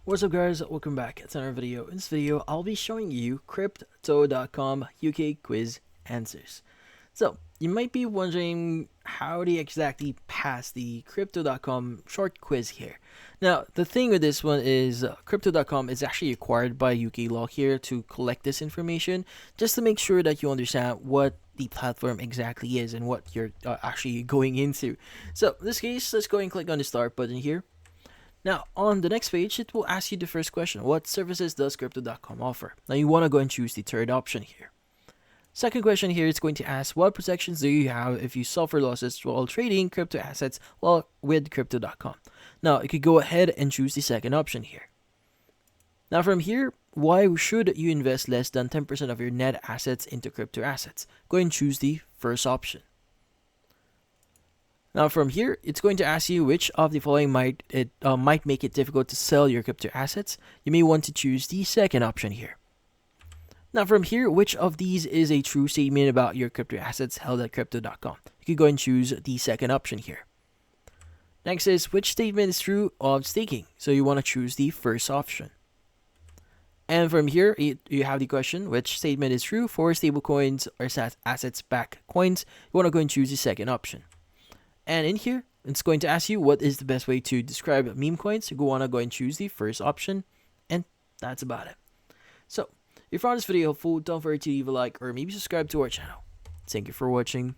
What's up guys, welcome back to another video. In this video, I'll be showing you Crypto.com UK quiz answers. So, you might be wondering how they exactly pass the Crypto.com short quiz here. Now, the thing with this one is Crypto.com is actually required by UK law here to collect this information just to make sure that you understand what the platform exactly is and what you're actually going into. So, in this case, let's go and click on the start button here. Now, on the next page, it will ask you the first question. What services does Crypto.com offer? Now, you want to go and choose the third option here. Second question here is going to ask, what protections do you have if you suffer losses while trading crypto assets with Crypto.com? Now, you could go ahead and choose the second option here. Now, from here, why should you invest less than 10% of your net assets into crypto assets? Go and choose the first option. Now from here, it's going to ask you which of the following might make it difficult to sell your crypto assets. You may want to choose the second option here. Now from here, which of these is a true statement about your crypto assets held at Crypto.com? You can go and choose the second option here. Next is, which statement is true of staking? So you want to choose the first option. And from here, you have the question, which statement is true for stablecoins or assets-backed coins? You want to go and choose the second option. And in here, it's going to ask you what is the best way to describe meme coins. You want to go and choose the first option, and that's about it. So, if you found this video helpful, don't forget to leave a like or maybe subscribe to our channel. Thank you for watching.